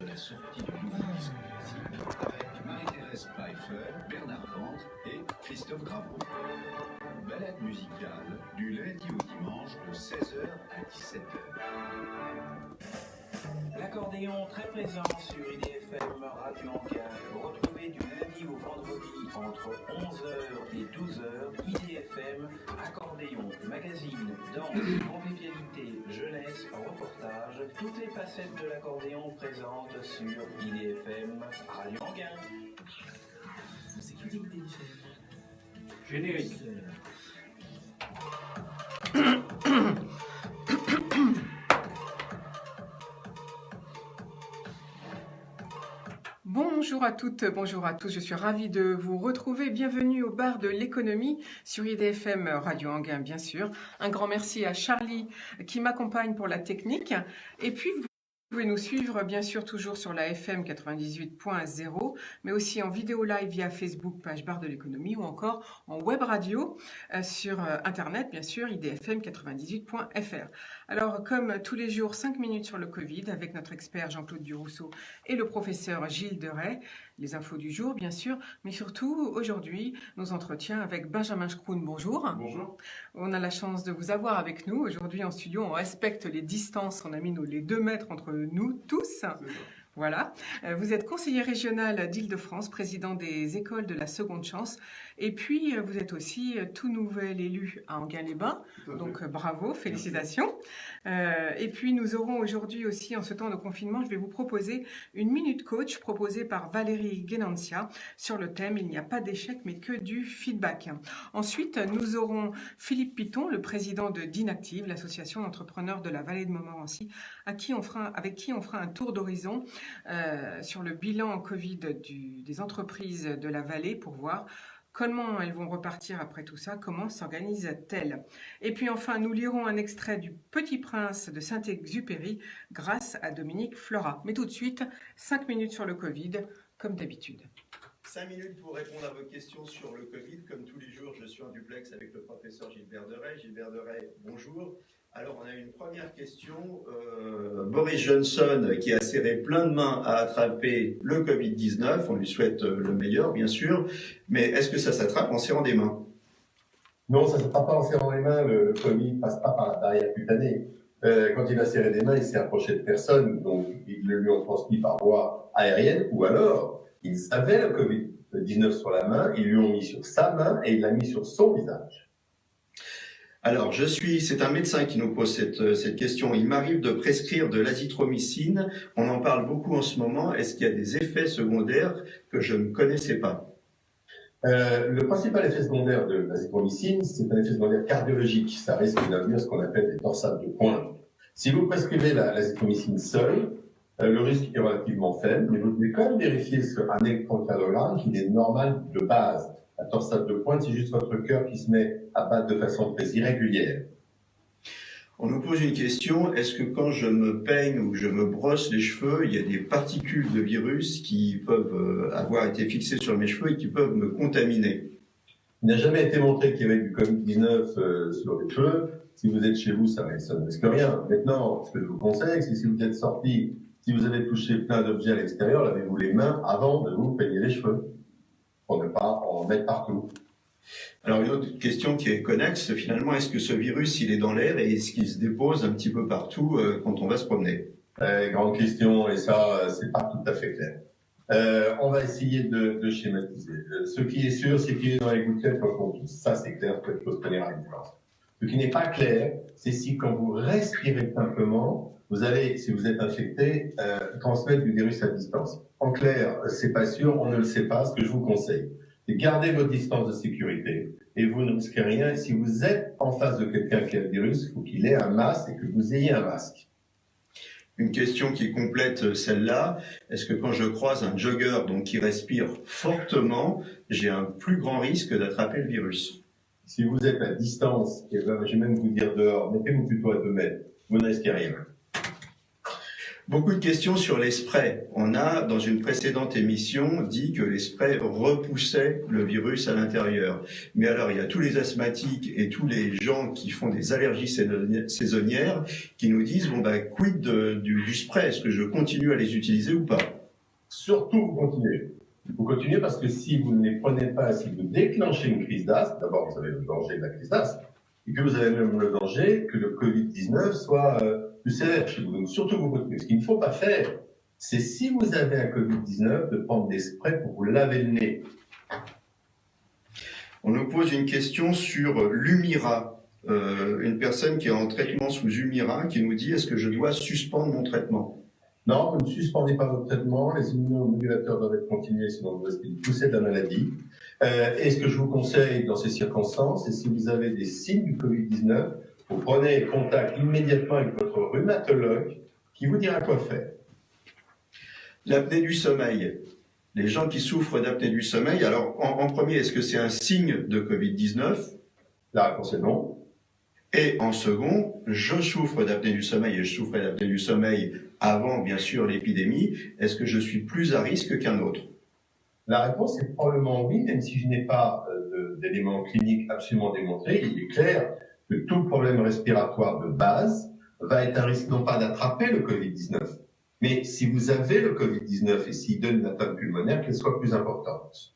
de la sortie du nouveau disque classique avec Marie-Thérèse Pfeiffer, Bernard Vente et Christophe Graveau. Balade musicale du lundi au dimanche de 16h à 17h. L'accordéon très présent sur IDFM Radio Anguin. Retrouvez du lundi au vendredi entre 11h et 12h IDFM, accordéon, magazine, danse, convivialité, jeunesse, reportage. Toutes les facettes de l'accordéon présentes sur IDFM Radio Anguin. C'est critique d'IDFM. Générique. Bonjour à toutes, bonjour à tous, je suis ravie de vous retrouver. Bienvenue au bar de l'économie sur IDFM Radio Anguin, bien sûr. Un grand merci à Charlie qui m'accompagne pour la technique. Et puis, vous pouvez nous suivre, bien sûr, toujours sur la FM 98.0, mais aussi en vidéo live via Facebook, page bar de l'économie, ou encore en web radio sur Internet, bien sûr, idfm98.fr. Alors, comme tous les jours, 5 minutes sur le Covid avec notre expert Jean-Claude Durousseau et le professeur Gilles Deray. Les infos du jour, bien sûr, mais surtout, aujourd'hui, nos entretiens avec Benjamin Scroun. Bonjour. Bonjour. On a la chance de vous avoir avec nous. Aujourd'hui, en studio, on respecte les distances. On a mis les 2 mètres entre nous tous. Voilà. Vous êtes conseiller régional d'Île-de-France, président des écoles de la seconde chance. Et puis, vous êtes aussi tout nouvel élu à Enghien-les-Bains. Donc, bravo, félicitations. Et puis, nous aurons aujourd'hui aussi, en ce temps de confinement, je vais vous proposer une minute coach proposée par Valérie Guénancia sur le thème « Il n'y a pas d'échec, mais que du feedback ». Ensuite, nous aurons Philippe Piton, le président de Dinactive, l'association d'entrepreneurs de la vallée de Montmorency, avec qui on fera un tour d'horizon sur le bilan Covid des entreprises de la vallée pour voir comment elles vont repartir après tout ça, comment s'organisent-elles. Et puis enfin, nous lirons un extrait du Petit Prince de Saint-Exupéry grâce à Dominique Flora. Mais tout de suite, 5 minutes sur le Covid, comme d'habitude. 5 minutes pour répondre à vos questions sur le Covid. Comme tous les jours, je suis en duplex avec le professeur Gilbert Deray. Gilbert Deray, bonjour. Alors, on a une première question. Boris Johnson, qui a serré plein de mains à attraper le Covid-19, on lui souhaite le meilleur, bien sûr, mais est-ce que ça s'attrape en serrant des mains? Non, ça ne s'attrape pas en serrant les mains. Le Covid ne passe pas par la barrière cutanée. Quand il a serré des mains, il s'est approché de personne, donc ils le lui ont transmis par voie aérienne, ou alors, ils avaient le Covid-19 sur la main, ils lui ont mis sur sa main et il l'a mis sur son visage. Alors, c'est un médecin qui nous pose cette question. Il m'arrive de prescrire de l'azithromycine. On en parle beaucoup en ce moment. Est-ce qu'il y a des effets secondaires que je ne connaissais pas? Le principal effet secondaire de l'azithromycine, c'est un effet secondaire cardiologique. Ça risque d'induire ce qu'on appelle des torsades de pointe. Si vous prescrivez l'azithromycine seule, le risque est relativement faible, mais vous devez quand même vérifier sur un électrocardiogramme qu'il est normal de base. La torsade de pointe, c'est juste votre cœur qui se met à battre de façon très irrégulière. On nous pose une question, est-ce que quand je me peigne ou je me brosse les cheveux, il y a des particules de virus qui peuvent avoir été fixées sur mes cheveux et qui peuvent me contaminer? Il n'a jamais été montré qu'il y avait du Covid-19 sur les cheveux. Si vous êtes chez vous, ça ne risque rien. Maintenant, ce que je vous conseille, c'est si vous êtes sorti, si vous avez touché plein d'objets à l'extérieur, lavez-vous les mains avant de vous peigner les cheveux, pour ne pas en mettre partout. Alors une autre question qui est connexe, finalement, est-ce que ce virus, il est dans l'air et est-ce qu'il se dépose un petit peu partout quand on va se promener? Grande question, et ça, c'est pas tout à fait clair. On va essayer de schématiser. Ce qui est sûr, c'est qu'il est dans les gouttelettes quand on tousse. Ça, c'est clair, quelque chose qu'on ira avec force. Ce qui n'est pas clair, c'est si quand vous respirez simplement, vous allez, si vous êtes infecté, transmettre du virus à distance. En clair, c'est pas sûr, on ne le sait pas. Ce que je vous conseille, c'est garder vos distances de sécurité et vous ne risquez rien. Et si vous êtes en face de quelqu'un qui a le virus, il faut qu'il ait un masque et que vous ayez un masque. Une question qui complète celle-là, est-ce que quand je croise un jogger donc qui respire fortement, j'ai un plus grand risque d'attraper le virus? Si vous êtes à distance, et ben, je vais même vous dire dehors, mettez-vous plutôt à 2 mètres, vous ne risquez rien. Beaucoup de questions sur les sprays. On a, dans une précédente émission, dit que les sprays repoussaient le virus à l'intérieur. Mais alors, il y a tous les asthmatiques et tous les gens qui font des allergies saisonnières qui nous disent, bon, bah, quid du spray? Est-ce que je continue à les utiliser ou pas? Surtout, vous continuez. Vous continuez parce que si vous ne les prenez pas, si vous déclenchez une crise d'asthme, d'abord, vous avez le danger de la crise d'asthme, et puis vous avez même le danger que le Covid-19 soit plus sévère chez vous. Donc surtout vous continuez. Ce qu'il ne faut pas faire, c'est si vous avez un Covid-19, de prendre des sprays pour vous laver le nez. On nous pose une question sur l'Humira. Une personne qui est en traitement sous Humira qui nous dit, est-ce que je dois suspendre mon traitement? Non, vous ne suspendez pas votre traitement, les immunomodulateurs doivent être continués, sinon vous risquez de pousser de la maladie. Et ce que je vous conseille dans ces circonstances, c'est si vous avez des signes du Covid-19, vous prenez contact immédiatement avec votre rhumatologue qui vous dira quoi faire. L'apnée du sommeil. Les gens qui souffrent d'apnée du sommeil, alors en premier, est-ce que c'est un signe de Covid-19? La réponse est non. Et en second, je souffre d'apnée du sommeil et je souffrais d'apnée du sommeil avant, bien sûr, l'épidémie. Est-ce que je suis plus à risque qu'un autre? La réponse est probablement oui, même si je n'ai pas d'éléments cliniques absolument démontrés. Il est clair que tout problème respiratoire de base va être un risque non pas d'attraper le Covid-19, mais si vous avez le Covid-19 et s'il donne une atteinte pulmonaire, qu'elle soit plus importante.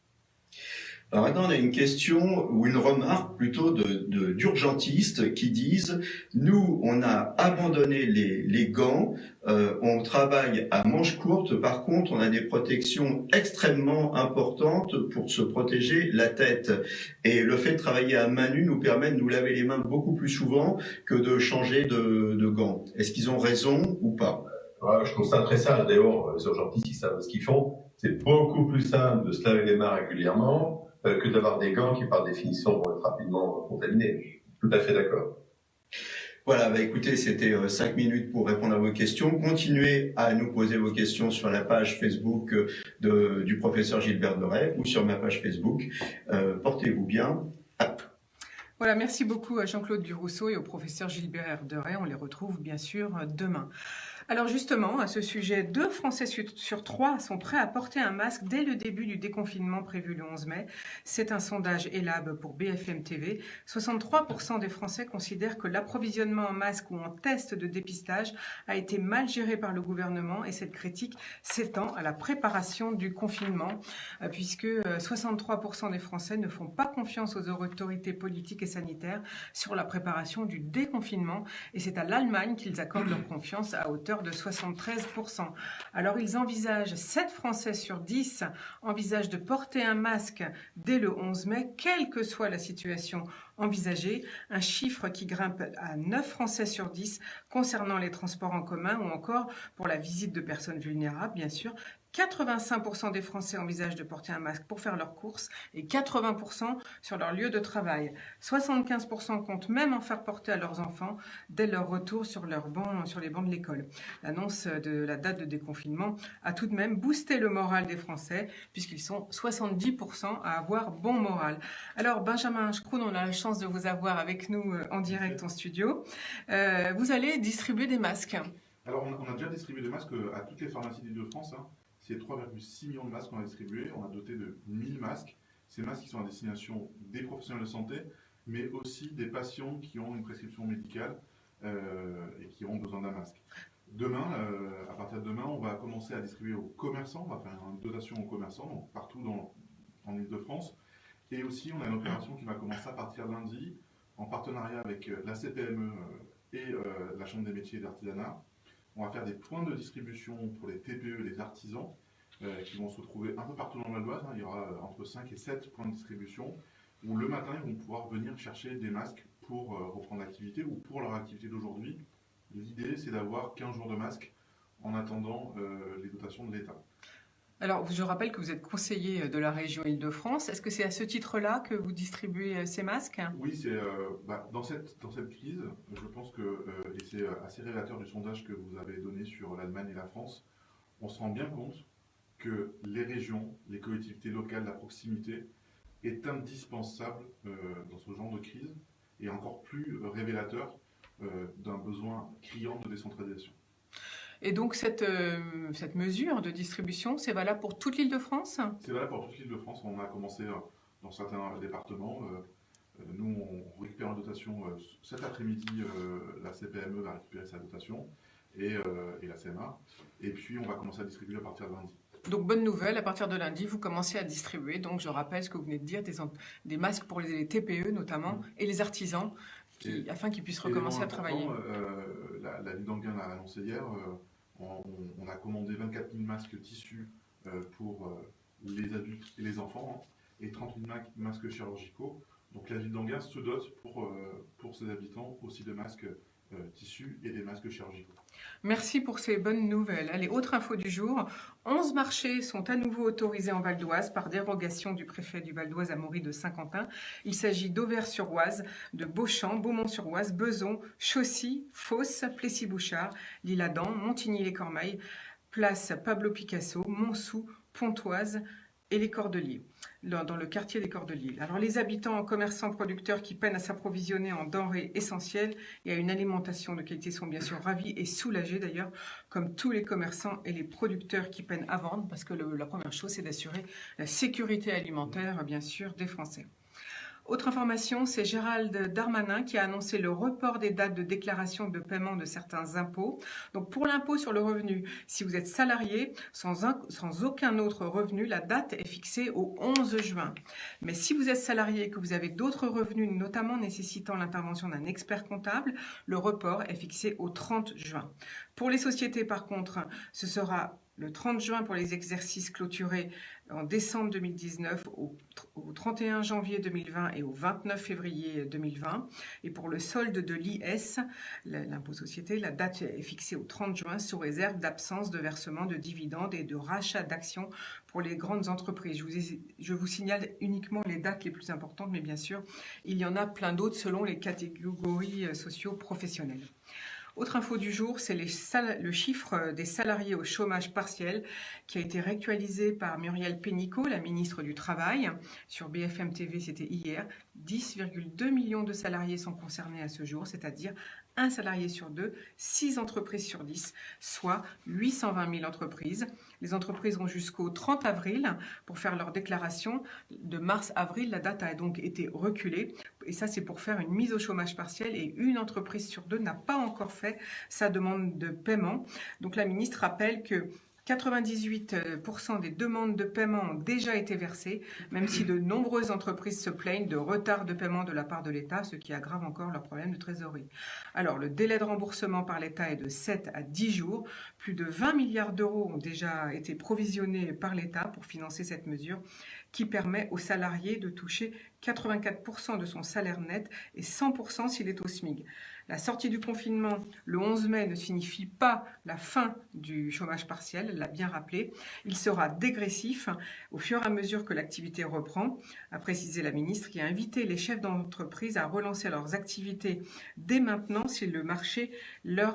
Alors maintenant, on a une question ou une remarque plutôt d'urgentistes qui disent « Nous, on a abandonné les gants, on travaille à manches courtes, par contre, on a des protections extrêmement importantes pour se protéger la tête. Et le fait de travailler à main nue nous permet de nous laver les mains beaucoup plus souvent que de changer de gants. Est-ce qu'ils ont raison ou pas ?» Je trouve ça très sage. D'ailleurs, les urgentistes, ils savent ce qu'ils font. C'est beaucoup plus simple de se laver les mains régulièrement que d'avoir des gants qui, par définition, vont être rapidement contaminés. Je suis tout à fait d'accord. Voilà, bah écoutez, c'était 5 minutes pour répondre à vos questions. Continuez à nous poser vos questions sur la page Facebook du professeur Gilbert Deray ou sur ma page Facebook. Portez-vous bien. Voilà, merci beaucoup à Jean-Claude Durousseau et au professeur Gilbert Deray. On les retrouve bien sûr demain. Alors justement, à ce sujet, 2 Français sur 3 sont prêts à porter un masque dès le début du déconfinement prévu le 11 mai. C'est un sondage ELAB pour BFM TV. 63% des Français considèrent que l'approvisionnement en masques ou en tests de dépistage a été mal géré par le gouvernement et cette critique s'étend à la préparation du confinement puisque 63% des Français ne font pas confiance aux autorités politiques et sanitaires sur la préparation du déconfinement et c'est à l'Allemagne qu'ils accordent leur confiance à hauteur de 73%. Alors ils envisagent, 7 Français sur 10 envisagent de porter un masque dès le 11 mai, quelle que soit la situation envisagée, un chiffre qui grimpe à 9 Français sur 10 concernant les transports en commun ou encore pour la visite de personnes vulnérables, bien sûr. 85% des Français envisagent de porter un masque pour faire leurs courses et 80% sur leur lieu de travail. 75% comptent même en faire porter à leurs enfants dès leur retour sur les bancs de l'école. L'annonce de la date de déconfinement a tout de même boosté le moral des Français puisqu'ils sont 70% à avoir bon moral. Alors Benjamin Schroun, on a la chance de vous avoir avec nous en direct en studio. Vous allez distribuer des masques. Alors on a déjà distribué des masques à toutes les pharmacies d'Île-de-France. C'est 3,6 millions de masques qu'on a distribués. On a doté de 1000 masques. Ces masques qui sont à destination des professionnels de santé, mais aussi des patients qui ont une prescription médicale et qui ont besoin d'un masque. Demain, à partir de demain, on va commencer à distribuer aux commerçants. On va faire une dotation aux commerçants, donc partout en Île-de-France. Et aussi, on a une opération qui va commencer à partir de lundi, en partenariat avec la CPME et la Chambre des métiers et de l'artisanat. On va faire des points de distribution pour les TPE et les artisans qui vont se retrouver un peu partout dans le Val d'Oise. Il y aura entre 5 et 7 points de distribution où le matin, ils vont pouvoir venir chercher des masques pour reprendre l'activité ou pour leur activité d'aujourd'hui. L'idée, c'est d'avoir 15 jours de masques en attendant les dotations de l'État. Alors, je rappelle que vous êtes conseiller de la région Île-de-France. Est-ce que c'est à ce titre-là que vous distribuez ces masques? Oui, c'est dans cette crise, je pense que, et c'est assez révélateur du sondage que vous avez donné sur l'Allemagne et la France, on se rend bien compte que les régions, les collectivités locales, la proximité est indispensable dans ce genre de crise et encore plus révélateur d'un besoin criant de décentralisation. Et donc cette mesure de distribution, c'est valable pour toute l'Île-de-France? C'est valable pour toute l'Île-de-France. On a commencé dans certains départements. Nous, on récupère une dotation cet après-midi. La CPME va récupérer sa dotation et la CMA. Et puis, on va commencer à distribuer à partir de lundi. Donc, bonne nouvelle, à partir de lundi, vous commencez à distribuer. Donc, je rappelle ce que vous venez de dire, des masques pour les TPE notamment et les artisans, afin qu'ils puissent recommencer à travailler. La ville d'Anguin l'a annoncé hier. On a commandé 24 000 masques tissus pour les adultes et les enfants, et 30 000 masques chirurgicaux. Donc la ville d'Anguin se dote pour ses habitants aussi de masques tissus et des masques chirurgicaux. Merci pour ces bonnes nouvelles. Allez, autre info du jour. 11 marchés sont à nouveau autorisés en Val d'Oise par dérogation du préfet du Val d'Oise Amaury de Saint-Quentin. Il s'agit d'Auvers-sur-Oise, de Beauchamp, Beaumont-sur-Oise, Beson, Chaussy, Fos, Plessis-Bouchard, L'Isle-Adam, Montigny-les-Cormeilles, place Pablo Picasso, Montsou, Pontoise et les Cordeliers, dans le quartier des Cordeliers. Alors les habitants, commerçants, producteurs qui peinent à s'approvisionner en denrées essentielles et à une alimentation de qualité sont bien sûr ravis et soulagés d'ailleurs, comme tous les commerçants et les producteurs qui peinent à vendre, parce que la première chose c'est d'assurer la sécurité alimentaire bien sûr des Français. Autre information, c'est Gérald Darmanin qui a annoncé le report des dates de déclaration de paiement de certains impôts. Donc pour l'impôt sur le revenu, si vous êtes salarié sans aucun autre revenu, la date est fixée au 11 juin. Mais si vous êtes salarié et que vous avez d'autres revenus, notamment nécessitant l'intervention d'un expert comptable, le report est fixé au 30 juin. Pour les sociétés, par contre, ce sera le 30 juin pour les exercices clôturés en décembre 2019, au 31 janvier 2020 et au 29 février 2020. Et pour le solde de l'IS, l'impôt société, la date est fixée au 30 juin sous réserve d'absence de versement de dividendes et de rachat d'actions pour les grandes entreprises. Je vous signale uniquement les dates les plus importantes, mais bien sûr, il y en a plein d'autres selon les catégories socio-professionnelles. Autre info du jour, c'est le chiffre des salariés au chômage partiel qui a été réactualisé par Muriel Pénicaud, la ministre du Travail. Sur BFM TV, c'était hier. 10,2 millions de salariés sont concernés à ce jour, c'est-à-dire un salarié sur deux, 6 entreprises sur 10, soit 820 000 entreprises. Les entreprises ont jusqu'au 30 avril pour faire leur déclaration. De mars-avril, la date a donc été reculée. Et ça, c'est pour faire une mise au chômage partiel. Et une entreprise sur deux n'a pas encore fait sa demande de paiement. Donc la ministre rappelle que 98% des demandes de paiement ont déjà été versées, même si de nombreuses entreprises se plaignent de retard de paiement de la part de l'État, ce qui aggrave encore leurs problèmes de trésorerie. Alors, le délai de remboursement par l'État est de 7 à 10 jours. Plus de 20 milliards d'euros ont déjà été provisionnés par l'État pour financer cette mesure qui permet aux salariés de toucher 84% de son salaire net et 100% s'il est au SMIC. La sortie du confinement le 11 mai ne signifie pas la fin du chômage partiel, elle l'a bien rappelé. Il sera dégressif au fur et à mesure que l'activité reprend, a précisé la ministre qui a invité les chefs d'entreprise à relancer leurs activités dès maintenant si le marché leur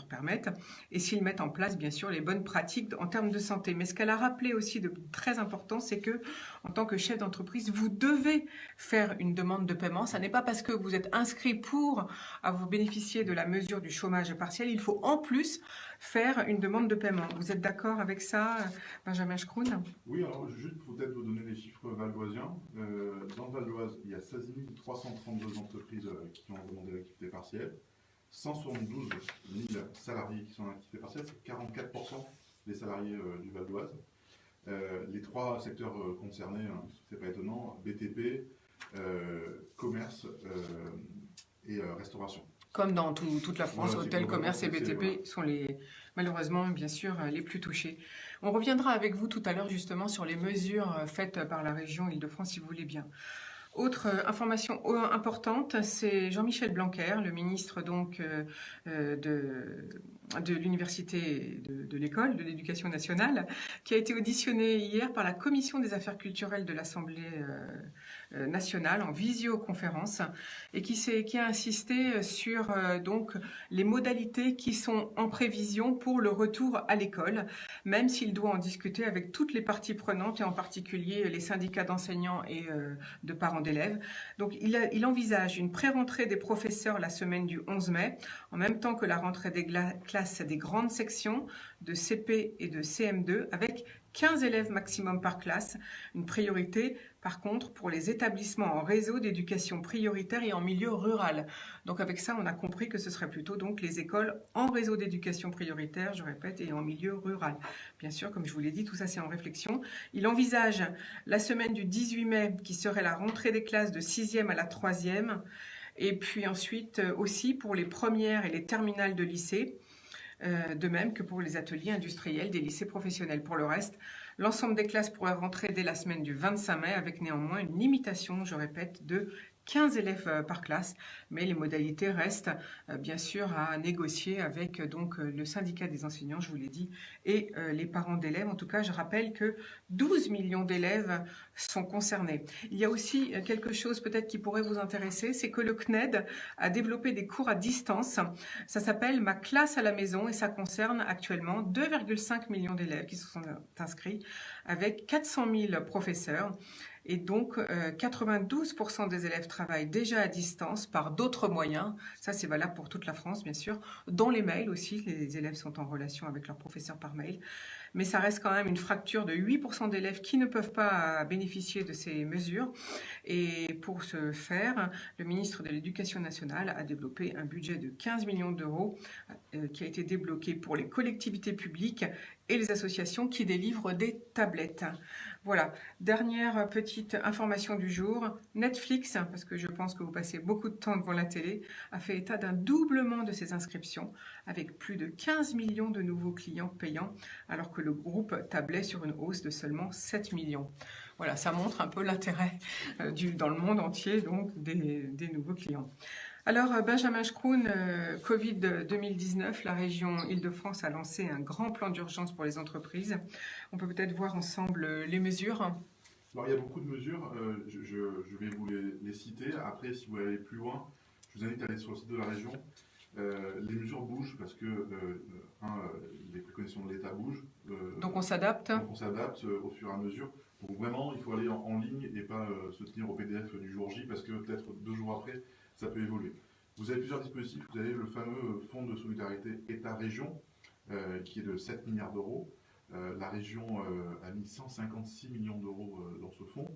permette et s'ils mettent en place bien sûr les bonnes pratiques en termes de santé. Mais ce qu'elle a rappelé aussi de très important, c'est que en tant que chef d'entreprise, vous devez faire une demande de paiement. Ça n'est pas parce que vous êtes inscrit pour vous bénéficier de la mesure du chômage partiel. Il faut en plus faire une demande de paiement. Vous êtes d'accord avec ça, Benjamin Schroun? Oui, alors juste peut-être vous donner les chiffres valdoisiens. Dans le Val d'Oise, il y a 16 332 entreprises qui ont demandé l'activité partielle. 172 000 salariés qui sont en activité partielle, c'est 44% des salariés du Val d'Oise. Les trois secteurs concernés, c'est pas étonnant, BTP, commerce et restauration. Comme dans toute la France, voilà, hôtels, commerce et BTP sont malheureusement, bien sûr, les plus touchés. On reviendra avec vous tout à l'heure justement sur les mesures faites par la région Île-de-France, si vous voulez bien. Autre information importante, c'est Jean-Michel Blanquer, le ministre donc de l'université de l'école, de l'éducation nationale, qui a été auditionné hier par la commission des affaires culturelles de l'Assemblée nationale en visioconférence et qui a insisté sur donc les modalités qui sont en prévision pour le retour à l'école, même s'il doit en discuter avec toutes les parties prenantes et en particulier les syndicats d'enseignants et de parents d'élèves. Donc il envisage une pré-rentrée des professeurs la semaine du 11 mai, en même temps que la rentrée des classes classes des grandes sections de CP et de CM2 avec 15 élèves maximum par classe. Une priorité, par contre, pour les établissements en réseau d'éducation prioritaire et en milieu rural. Donc avec ça, on a compris que ce serait plutôt donc les écoles en réseau d'éducation prioritaire, je répète, et en milieu rural. Bien sûr, comme je vous l'ai dit, tout ça c'est en réflexion. Il envisage la semaine du 18 mai qui serait la rentrée des classes de 6e à la 3e. Et puis ensuite aussi pour les premières et les terminales de lycée. De même que pour les ateliers industriels des lycées professionnels. Pour le reste, l'ensemble des classes pourrait rentrer dès la semaine du 25 mai avec néanmoins une limitation, je répète, de 15 élèves par classe, mais les modalités restent bien sûr à négocier avec donc le syndicat des enseignants, je vous l'ai dit, et les parents d'élèves. En tout cas, je rappelle que 12 millions d'élèves sont concernés. Il y a aussi quelque chose peut-être qui pourrait vous intéresser, c'est que le CNED a développé des cours à distance. Ça s'appelle Ma classe à la maison et ça concerne actuellement 2,5 millions d'élèves qui se sont inscrits avec 400 000 professeurs. Et donc, 92% des élèves travaillent déjà à distance par d'autres moyens. Ça, c'est valable pour toute la France, bien sûr. Dans les mails aussi, les élèves sont en relation avec leurs professeurs par mail. Mais ça reste quand même une fracture de 8% d'élèves qui ne peuvent pas bénéficier de ces mesures. Et pour ce faire, le ministre de l'Éducation nationale a développé un budget de 15 millions d'euros qui a été débloqué pour les collectivités publiques et les associations qui délivrent des tablettes. Voilà, dernière petite information du jour. Netflix, parce que je pense que vous passez beaucoup de temps devant la télé, a fait état d'un doublement de ses inscriptions avec plus de 15 millions de nouveaux clients payants, alors que le groupe tablait sur une hausse de seulement 7 millions. Voilà, ça montre un peu l'intérêt dans le monde entier donc, des nouveaux clients. Alors, Benjamin Schroun, Covid 2019, la région Île-de-France a lancé un grand plan d'urgence pour les entreprises. On peut peut-être voir ensemble les mesures. Alors, il y a beaucoup de mesures, je vais vous les citer. Après, si vous voulez aller plus loin, je vous invite à aller sur le site de la région. Les mesures bougent parce que les préconisations de l'État bougent. Donc on s'adapte. Donc on s'adapte au fur et à mesure. Donc vraiment, il faut aller en ligne et pas se tenir au PDF du jour J parce que peut-être 2 jours après, ça peut évoluer. Vous avez plusieurs dispositifs. Vous avez le fameux fonds de solidarité État-région qui est de 7 milliards d'euros. La région a mis 156 millions d'euros dans ce fonds.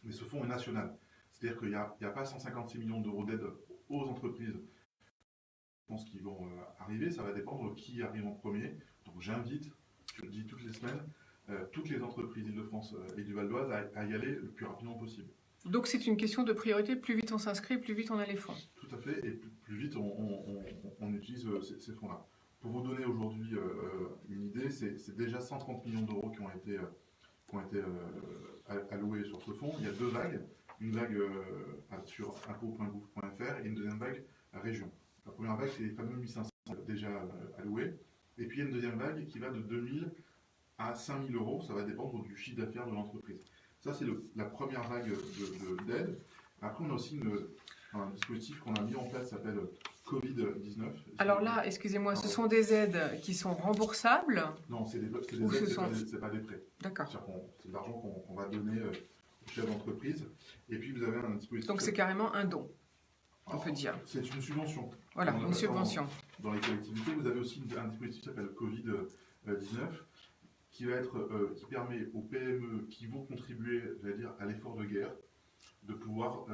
Mais ce fonds est national. C'est-à-dire qu'il n'y a pas 156 millions d'euros d'aide aux entreprises. Je pense qu'ils vont arriver. Ça va dépendre qui arrive en premier. Donc j'invite, je le dis toutes les semaines, toutes les entreprises d'Île-de-France et du Val d'Oise à y aller le plus rapidement possible. Donc c'est une question de priorité, plus vite on s'inscrit, plus vite on a les fonds. Tout à fait, et plus vite on utilise ces fonds-là. Pour vous donner aujourd'hui une idée, c'est déjà 130 millions d'euros qui ont été alloués sur ce fonds. Il y a 2 vagues, une vague sur impôts.gouv.fr et une deuxième vague à région. La première vague, c'est les fameux 1500 déjà alloués, et puis il y a une deuxième vague qui va de 2000 à 5000 euros, ça va dépendre du chiffre d'affaires de l'entreprise. Ça, c'est la première vague d'aide. Après, on a aussi un dispositif qu'on a mis en place qui s'appelle Covid-19. Alors là, excusez-moi, ce sont des aides qui sont remboursables? Non, c'est des aides, c'est pas des prêts. D'accord. C'est de l'argent qu'on va donner aux chefs d'entreprise. Et puis, vous avez un dispositif... Donc, c'est carrément un don, on peut dire. C'est une subvention. Voilà, une subvention. Dans les collectivités, vous avez aussi un dispositif qui s'appelle Covid-19. Qui permet aux PME qui vont contribuer, j'allais dire, à l'effort de guerre, de pouvoir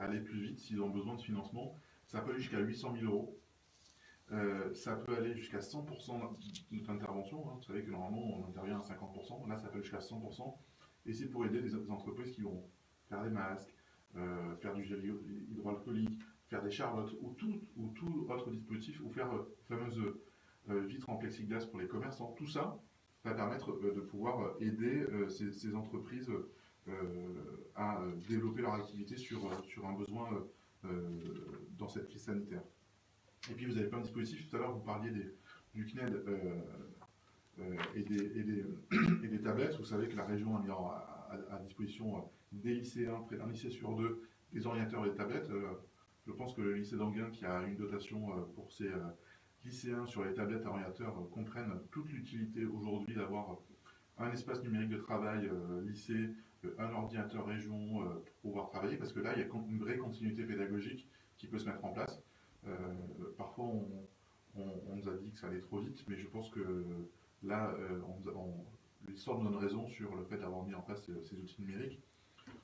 aller plus vite s'ils ont besoin de financement. Ça peut aller jusqu'à 800 000 euros. Ça peut aller jusqu'à 100% de notre intervention. Vous savez que normalement, on intervient à 50%. Là, ça peut aller jusqu'à 100%. Et c'est pour aider les entreprises qui vont faire des masques, faire du gel hydroalcoolique, faire des charlottes ou tout autre dispositif, ou faire fameuses vitres en plexiglas pour les commerçants. Tout ça va permettre de pouvoir aider ces entreprises à développer leur activité sur un besoin dans cette crise sanitaire. Et puis vous avez plein de dispositifs. Tout à l'heure, vous parliez du CNED et des tablettes. Vous savez que la région a mis à disposition des lycéens, près d'un lycée sur 2, des ordinateurs et des tablettes. Je pense que le lycée d'Anguin, qui a une dotation pour ses lycéens sur les tablettes à ordinateurs, comprennent toute l'utilité aujourd'hui d'avoir un espace numérique de travail lycée, un ordinateur région pour pouvoir travailler, parce que là, il y a une vraie continuité pédagogique qui peut se mettre en place. Parfois, on nous a dit que ça allait trop vite, mais je pense que là, l'histoire nous donne raison sur le fait d'avoir mis en place ces outils numériques.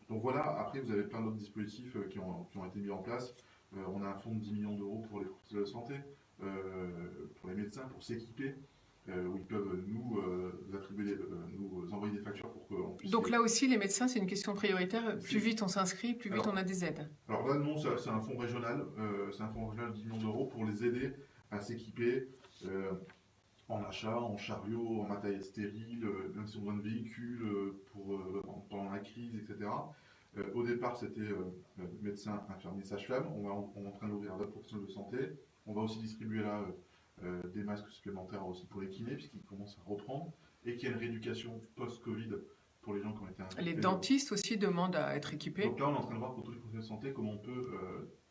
Donc voilà, après vous avez plein d'autres dispositifs qui ont été mis en place. On a un fonds de 10 millions d'euros pour les professionnels de santé, pour les médecins, pour s'équiper, où ils peuvent nous envoyer des factures pour qu'on puisse... Donc là aussi, les médecins, c'est une question prioritaire. Plus vite on s'inscrit, plus vite on a des aides. Alors là, non, c'est un fonds régional, de 10 millions d'euros pour les aider à s'équiper en achat, en chariot, en matériel stérile, même si on a un véhicule pendant la crise, etc. Au départ, c'était médecins, infirmiers, sages-femmes. On est en train d'ouvrir d'autres professionnels de santé. On va aussi distribuer là des masques supplémentaires aussi pour les kinés, puisqu'ils commencent à reprendre, et qu'il y a une rééducation post-Covid pour les gens qui ont été infectés. Les dentistes aussi demandent à être équipés. Donc là, on est en train de voir pour tous les professionnels de santé comment on peut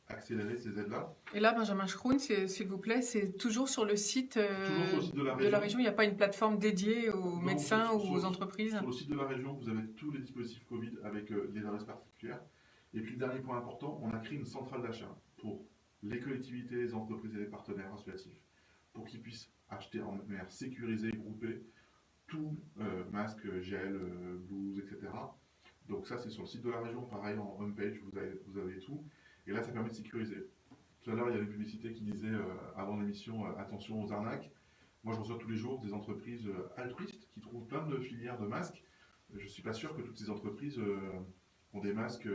accélérer ces aides-là. Et là, Benjamin Schroun, s'il vous plaît, c'est toujours sur le site, Toujours sur le site de la région. Il n'y a pas une plateforme dédiée aux médecins ou aux entreprises? Sur le site de la région, vous avez tous les dispositifs Covid avec des adresses particulières. Et puis, le dernier point important, on a créé une centrale d'achat pour les collectivités, les entreprises et les partenaires associatifs pour qu'ils puissent acheter en manière sécurisée et groupée tout, masque, gel, blouse, etc. Donc ça, c'est sur le site de la région, pareil, en homepage, vous avez tout. Et là, ça permet de sécuriser. Tout à l'heure, il y avait une publicité qui disait, avant l'émission, attention aux arnaques. Moi, je reçois tous les jours des entreprises altruistes qui trouvent plein de filières de masques. Je ne suis pas sûr que toutes ces entreprises ont des masques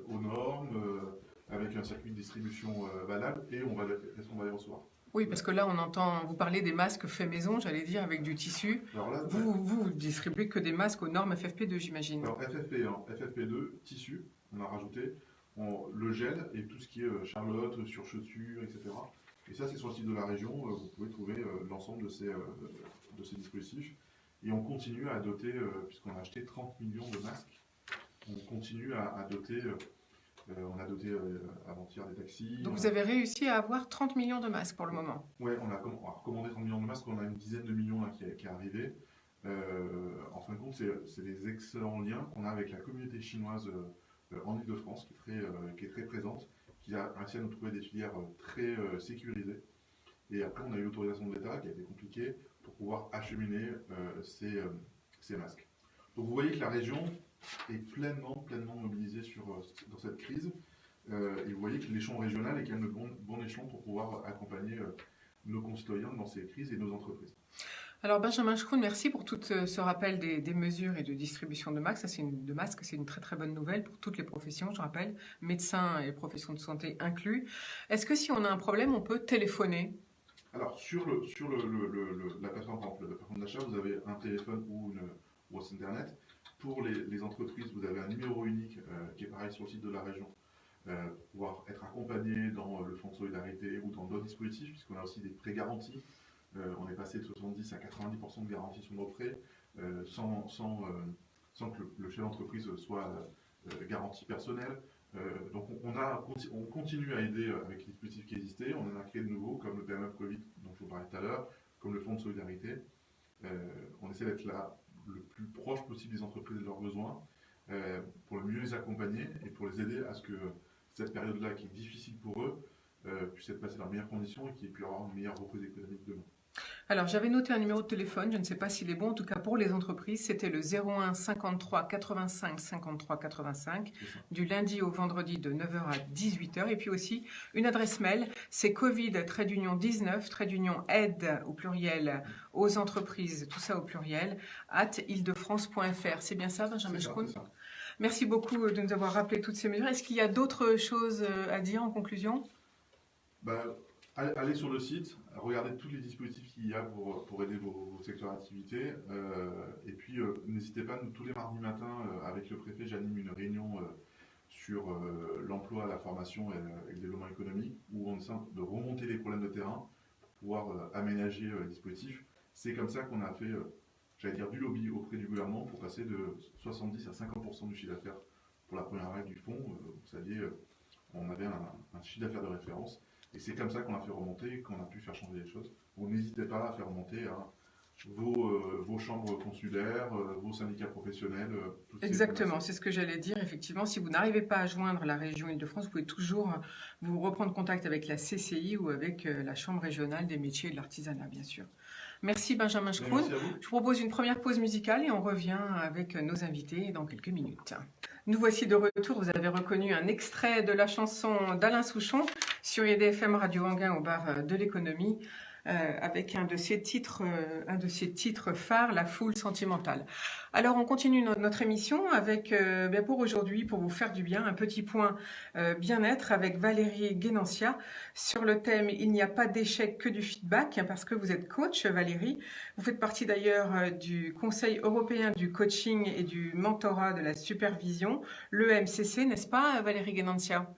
aux normes, avec un circuit de distribution valable, et est-ce qu'on va les recevoir? Oui, parce que là, on entend vous parler des masques faits maison, j'allais dire, avec du tissu. Alors là, vous distribuez que des masques aux normes FFP2, j'imagine. Alors FFP1, FFP2, tissu, on a rajouté le gel et tout ce qui est charlotte, sur chaussures, etc. Et ça, c'est sur le site de la région, vous pouvez trouver l'ensemble de ces dispositifs. Et on continue à doter, puisqu'on a acheté 30 millions de masques, on continue à doter... on a doté avant-hier des taxis. Donc vous avez réussi à avoir 30 millions de masques pour le moment? Oui, on a recommandé 30 millions de masques, on a une dizaine de millions là, qui est arrivé. En fin de compte, c'est des excellents liens qu'on a avec la communauté chinoise en Ile-de-France, qui est très présente, qui a réussi à nous trouver des filières très sécurisées. Et après, on a eu l'autorisation de l'État, qui a été compliquée, pour pouvoir acheminer ces masques. Donc vous voyez que la région est pleinement mobilisée dans cette crise. Et vous voyez que l'échelon régional est quand même le bon échelon pour pouvoir accompagner nos concitoyens dans ces crises et nos entreprises. Alors Benjamin Schroun, merci pour tout ce rappel des mesures et de distribution de masques. C'est une très très bonne nouvelle pour toutes les professions, je rappelle, médecins et professions de santé inclus. Est-ce que si on a un problème, on peut téléphoner? Alors sur la plateforme, par exemple, la plateforme d'achat, vous avez un téléphone ou un site internet. Pour les entreprises, vous avez un numéro unique qui est pareil sur le site de la région, pour pouvoir être accompagné dans le fonds de solidarité ou dans d'autres dispositifs, puisqu'on a aussi des prêts garantis. On est passé de 70 à 90% de garantie sur nos prêts, sans que le chef d'entreprise soit garantie personnelle. Donc on continue à aider avec les dispositifs qui existaient. On en a créé de nouveaux, comme le PME Covid dont je vous parlais tout à l'heure, comme le fonds de solidarité. On essaie d'être là le plus proche possible des entreprises et de leurs besoins, pour le mieux les accompagner et pour les aider à ce que cette période-là, qui est difficile pour eux, puisse être passée dans les meilleures conditions et qu'il puisse y avoir une meilleure reprise économique demain. Alors j'avais noté un numéro de téléphone, je ne sais pas s'il est bon, en tout cas pour les entreprises, c'était le 01 53 85 53 85, du lundi au vendredi de 9h à 18h, et puis aussi une adresse mail, c'est covid-19-aide au pluriel aux entreprises, tout ça au pluriel, @ildefrance.fr. C'est bien ça, Benjamin Schroun? Merci beaucoup de nous avoir rappelé toutes ces mesures. Est-ce qu'il y a d'autres choses à dire en conclusion? Allez sur le site, regardez tous les dispositifs qu'il y a pour aider vos secteurs d'activité. Et puis, n'hésitez pas, nous, tous les mardis matins, avec le préfet, j'anime une réunion sur l'emploi, la formation et le développement économique, où on essaie de remonter les problèmes de terrain pour pouvoir aménager les dispositifs. C'est comme ça qu'on a fait, j'allais dire, du lobby auprès du gouvernement pour passer de 70 à 50% du chiffre d'affaires pour la première règle du fonds. Vous saviez, on avait un chiffre d'affaires de référence. Et c'est comme ça qu'on a fait remonter, qu'on a pu faire changer les choses. Donc n'hésitez pas à faire remonter vos chambres consulaires, vos syndicats professionnels. Exactement, c'est ce que j'allais dire. Effectivement, si vous n'arrivez pas à joindre la région Île-de-France, vous pouvez toujours vous reprendre contact avec la CCI ou avec la Chambre régionale des métiers et de l'artisanat, bien sûr. Merci Benjamin Schroun. Je vous propose une première pause musicale et on revient avec nos invités dans quelques minutes. Nous voici de retour. Vous avez reconnu un extrait de la chanson d'Alain Souchon sur IDFM Radio Anguin au bar de l'économie. Avec un de ses titres phares, La foule sentimentale. Alors on continue notre émission avec, pour aujourd'hui, pour vous faire du bien, un petit point bien-être avec Valérie Guénancia sur le thème « Il n'y a pas d'échec que du feedback », parce que vous êtes coach, Valérie. Vous faites partie d'ailleurs du Conseil européen du coaching et du mentorat de la supervision, l'EMCC, n'est-ce pas Valérie Guénancia?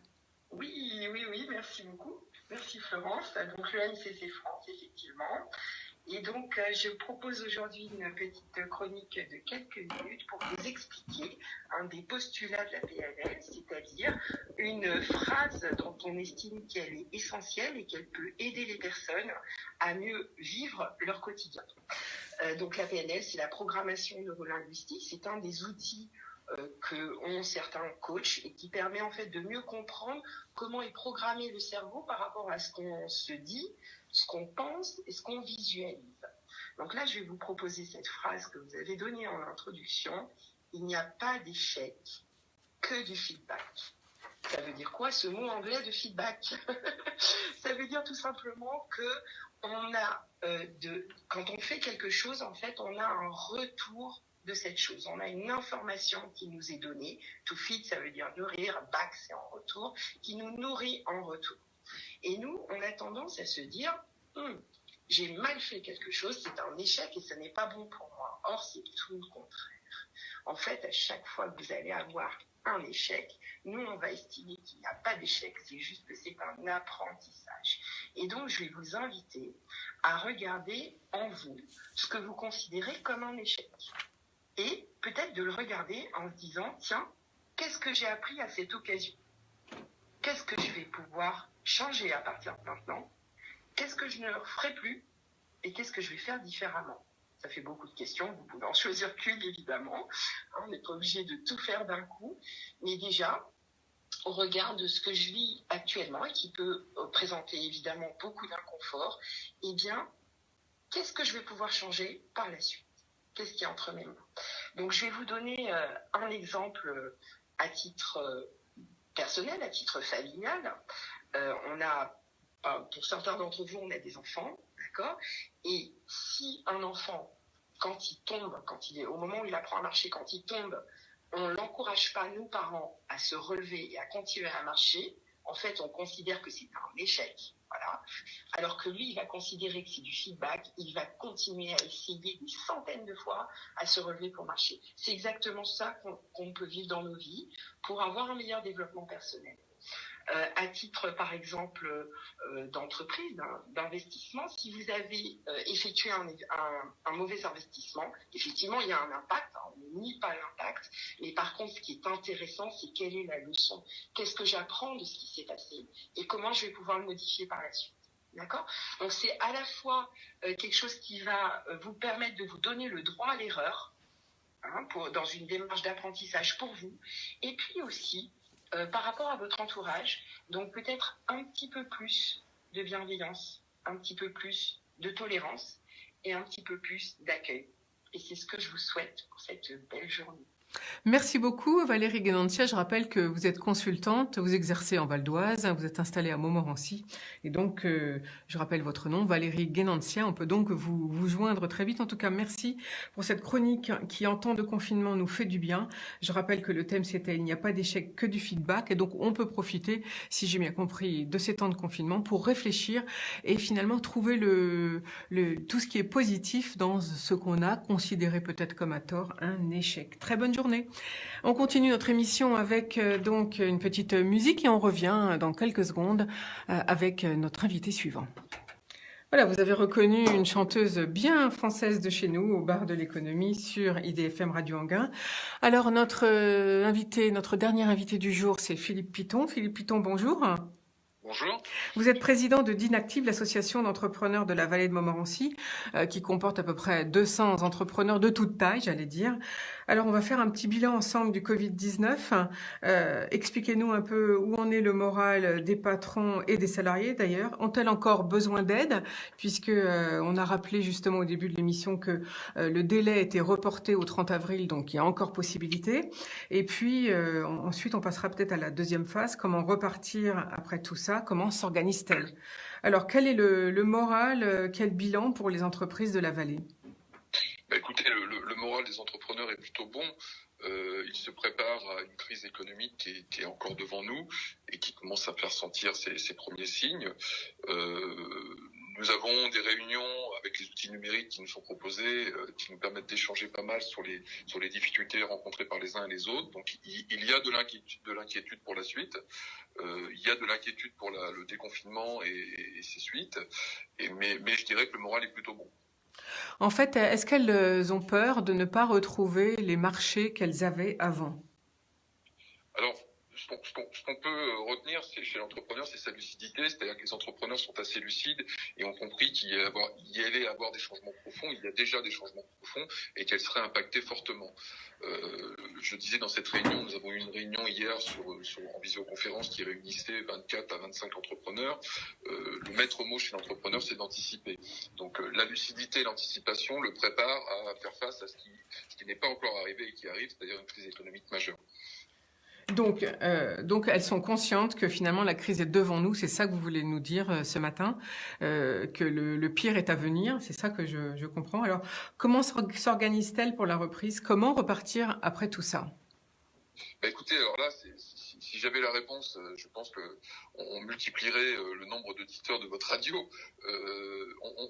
Oui, merci beaucoup. Merci Florence. Donc le MCC France, effectivement. Et donc je propose aujourd'hui une petite chronique de quelques minutes pour vous expliquer un des postulats de la PNL, c'est-à-dire une phrase dont on estime qu'elle est essentielle et qu'elle peut aider les personnes à mieux vivre leur quotidien. Donc la PNL, c'est la programmation neurolinguistique, c'est un des outils que ont certains coachs et qui permet en fait de mieux comprendre comment est programmé le cerveau par rapport à ce qu'on se dit, ce qu'on pense et ce qu'on visualise. Donc là, je vais vous proposer cette phrase que vous avez donnée en introduction. Il n'y a pas d'échec, que du feedback. Ça veut dire quoi ce mot anglais de feedback? Ça veut dire tout simplement que quand on fait quelque chose, en fait, on a un retour de cette chose. On a une information qui nous est donnée. To feed, ça veut dire nourrir. Back, c'est en retour. Qui nous nourrit en retour. Et nous, on a tendance à se dire, j'ai mal fait quelque chose, c'est un échec et ce n'est pas bon pour moi. Or, c'est tout le contraire. En fait, à chaque fois que vous allez avoir un échec, nous, on va estimer qu'il n'y a pas d'échec, c'est juste que c'est un apprentissage. Et donc, je vais vous inviter à regarder en vous ce que vous considérez comme un échec. Et peut-être de le regarder en se disant, tiens, qu'est-ce que j'ai appris à cette occasion? Qu'est-ce que je vais pouvoir changer à partir de maintenant? Qu'est-ce que je ne ferai plus? Et qu'est-ce que je vais faire différemment? Ça fait beaucoup de questions, vous pouvez en choisir qu'une évidemment. On n'est pas obligé de tout faire d'un coup. Mais déjà, au regard de ce que je vis actuellement et qui peut présenter évidemment beaucoup d'inconfort, eh bien, qu'est-ce que je vais pouvoir changer par la suite? Qu'est-ce qui est entre mes mains? Donc, je vais vous donner un exemple à titre personnel, à titre familial. Pour certains d'entre vous, on a des enfants, d'accord? Et si un enfant, quand il tombe, au moment où il apprend à marcher, quand il tombe, on ne l'encourage pas, nous parents, à se relever et à continuer à marcher, en fait, on considère que c'est un échec. Voilà. Alors que lui, il va considérer que c'est du feedback, il va continuer à essayer des centaines de fois à se relever pour marcher. C'est exactement ça qu'on peut vivre dans nos vies pour avoir un meilleur développement personnel. À titre, par exemple, d'entreprise, d'investissement, si vous avez effectué un mauvais investissement, effectivement, il y a un impact, on ne nie pas l'impact, mais par contre, ce qui est intéressant, c'est quelle est la leçon? Qu'est-ce que j'apprends de ce qui s'est passé? Et comment je vais pouvoir le modifier par la suite? D'accord? Donc, c'est à la fois quelque chose qui va vous permettre de vous donner le droit à l'erreur, dans une démarche d'apprentissage pour vous, et puis aussi, par rapport à votre entourage, donc peut-être un petit peu plus de bienveillance, un petit peu plus de tolérance et un petit peu plus d'accueil. Et c'est ce que je vous souhaite pour cette belle journée. Merci beaucoup Valérie Guénancia. Je rappelle que vous êtes consultante, vous exercez en Val d'Oise, vous êtes installée à Montmorency. Et donc, je rappelle votre nom, Valérie Guénancia. On peut donc vous joindre très vite. En tout cas, merci pour cette chronique qui, en temps de confinement, nous fait du bien. Je rappelle que le thème, c'était « Il n'y a pas d'échec que du feedback ». Et donc, on peut profiter, si j'ai bien compris, de ces temps de confinement pour réfléchir et finalement trouver tout ce qui est positif dans ce qu'on a considéré peut-être comme à tort un échec. Très bonne journée. On continue notre émission avec donc une petite musique et on revient dans quelques secondes avec notre invité suivant. Voilà, vous avez reconnu une chanteuse bien française de chez nous au bar de l'économie sur IDFM Radio Anguin. Alors notre dernier invité du jour, c'est Philippe Piton. Philippe Piton, bonjour. Bonjour. Vous êtes président de DINActive, l'association d'entrepreneurs de la vallée de Montmorency, qui comporte à peu près 200 entrepreneurs de toute taille, j'allais dire. Alors, on va faire un petit bilan ensemble du Covid-19. Expliquez-nous un peu où en est le moral des patrons et des salariés, d'ailleurs. Ont-elles encore besoin d'aide? Puisque on a rappelé justement au début de l'émission que le délai était reporté au 30 avril, donc il y a encore possibilité. Et puis, ensuite, on passera peut-être à la deuxième phase, comment repartir après tout ça. Comment s'organise-t-elle? Alors, quel est le moral, quel bilan pour les entreprises de la vallée? Écoutez, le moral des entrepreneurs est plutôt bon. Ils se préparent à une crise économique qui est encore devant nous et qui commence à faire sentir ses premiers signes. Nous avons des réunions avec les outils numériques qui nous sont proposés, qui nous permettent d'échanger pas mal sur les difficultés rencontrées par les uns et les autres. Donc il y a de l'inquiétude pour la suite. Il y a de l'inquiétude pour le déconfinement et ses suites. Mais je dirais que le moral est plutôt bon. En fait, est-ce qu'elles ont peur de ne pas retrouver les marchés qu'elles avaient avant? Alors, ce qu'on peut retenir chez l'entrepreneur, c'est sa lucidité, c'est-à-dire que les entrepreneurs sont assez lucides et ont compris qu'il y allait avoir des changements profonds, il y a déjà des changements profonds et qu'elles seraient impactées fortement. Je disais dans cette réunion, nous avons eu une réunion hier en visioconférence qui réunissait 24 à 25 entrepreneurs. Le maître mot chez l'entrepreneur, c'est d'anticiper. Donc la lucidité et l'anticipation le préparent à faire face à ce qui n'est pas encore arrivé et qui arrive, c'est-à-dire une crise économique majeure. Donc, elles sont conscientes que finalement la crise est devant nous. C'est ça que vous voulez nous dire ce matin, que le pire est à venir. C'est ça que je comprends. Alors, comment s'organise-t-elle pour la reprise? Comment repartir après tout ça? Écoutez, alors là, si j'avais la réponse, je pense qu'on multiplierait le nombre d'auditeurs de votre radio.